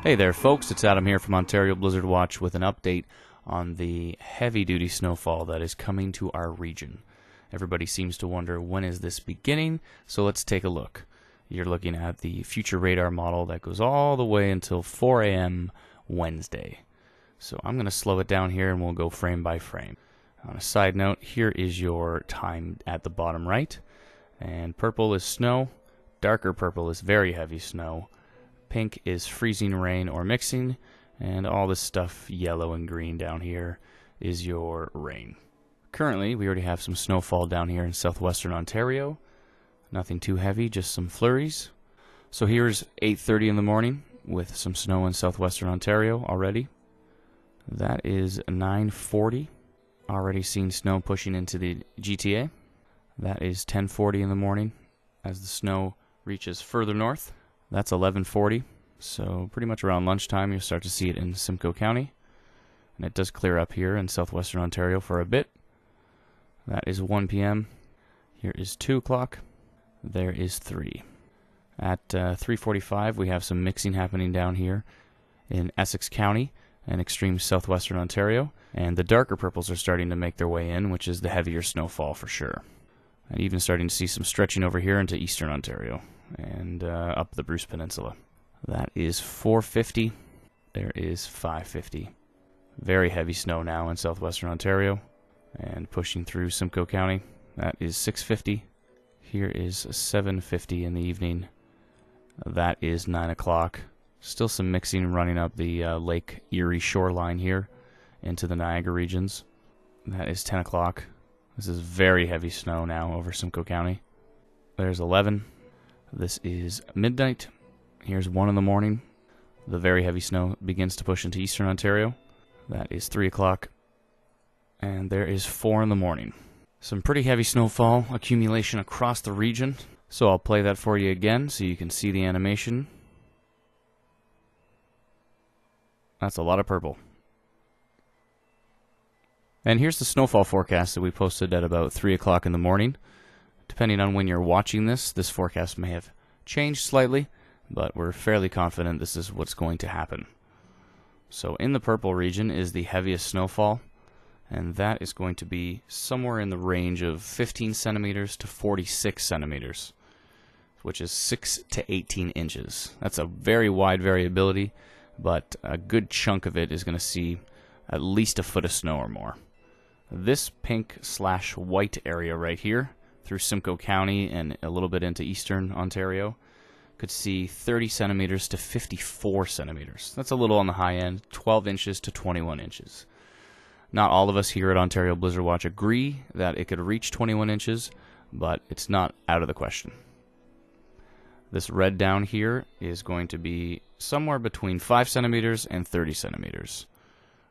Hey there folks, it's Adam here from Ontario Blizzard Watch with an update on the heavy-duty snowfall that is coming to our region. Everybody seems to wonder, when is this beginning? So let's take a look. You're looking at the future radar model that goes all the way until 4 a.m. Wednesday. So I'm going to slow it down here and we'll go frame by frame. On a side note, here is your time at the bottom right. And purple is snow, darker purple is very heavy snow. Pink is freezing rain or mixing, and all this stuff, yellow and green down here, is your rain. Currently, we already have some snowfall down here in southwestern Ontario. Nothing too heavy, just some flurries. So here's 8:30 in the morning with some snow in southwestern Ontario already. That is 9:40. Already seen snow pushing into the GTA. That is 10:40 in the morning as the snow reaches further north. That's 11:40, so pretty much around lunchtime you'll start to see it in Simcoe County. And it does clear up here in southwestern Ontario for a bit. That is 1 p.m. Here is 2 o'clock. There is 3. At 3:45 we have some mixing happening down here in Essex County and extreme southwestern Ontario. And the darker purples are starting to make their way in, which is the heavier snowfall for sure. And even starting to see some stretching over here into eastern Ontario and up the Bruce Peninsula. That is 4:50. There is 5:50. Very heavy snow now in southwestern Ontario and pushing through Simcoe County. That is 6:50. Here is 7:50 in the evening. That is 9 o'clock. Still some mixing running up the Lake Erie shoreline here into the Niagara regions. That is 10 o'clock. This is very heavy snow now over Simcoe County. There's 11. This is midnight. Here's 1 in the morning. The very heavy snow begins to push into eastern Ontario. That is 3 o'clock. And there is 4 in the morning. Some pretty heavy snowfall accumulation across the region. So I'll play that for you again so you can see the animation. That's a lot of purple. And here's the snowfall forecast that we posted at about 3 o'clock in the morning. Depending on when you're watching this, this forecast may have changed slightly, but we're fairly confident this is what's going to happen. So in the purple region is the heaviest snowfall, and that is going to be somewhere in the range of 15 centimeters to 46 centimeters, which is 6 to 18 inches. That's a very wide variability, but a good chunk of it is going to see at least a foot of snow or more. This pink/white area right here, through Simcoe County and a little bit into eastern Ontario, could see 30 centimeters to 54 centimeters. That's a little on the high end, 12 inches to 21 inches. Not all of us here at Ontario Blizzard Watch agree that it could reach 21 inches, but it's not out of the question. This red down here is going to be somewhere between 5 centimeters and 30 centimeters,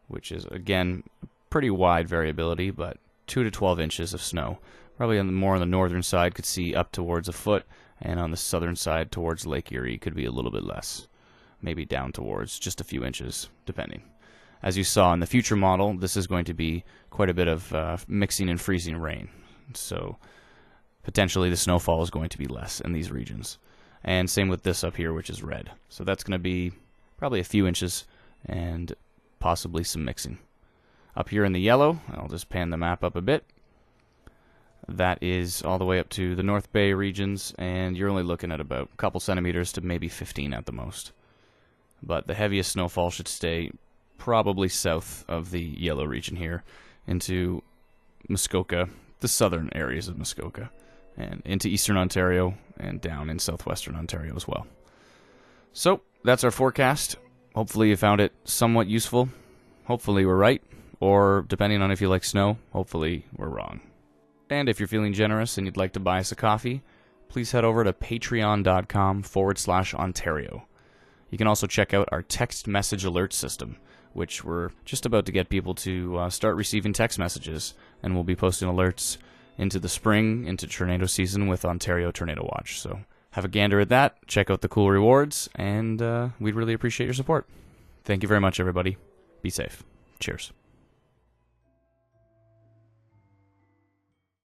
which is, again, pretty wide variability, but 2 to 12 inches of snow. Probably more on the northern side could see up towards a foot, and on the southern side towards Lake Erie could be a little bit less. Maybe down towards just a few inches, depending. As you saw in the future model, this is going to be quite a bit of mixing and freezing rain. So potentially the snowfall is going to be less in these regions. And same with this up here, which is red. So that's going to be probably a few inches and possibly some mixing. Up here in the yellow, I'll just pan the map up a bit. That is all the way up to the North Bay regions, and you're only looking at about a couple centimeters to maybe 15 at the most. But the heaviest snowfall should stay probably south of the yellow region here, into Muskoka, the southern areas of Muskoka, and into eastern Ontario, and down in southwestern Ontario as well. So, that's our forecast. Hopefully you found it somewhat useful. Hopefully we're right, or depending on if you like snow, hopefully we're wrong. And if you're feeling generous and you'd like to buy us a coffee, please head over to patreon.com/Ontario. You can also check out our text message alert system, which we're just about to get people to start receiving text messages, and we'll be posting alerts into the spring, into tornado season with Ontario Tornado Watch. So have a gander at that, check out the cool rewards, and we'd really appreciate your support. Thank you very much, everybody. Be safe. Cheers.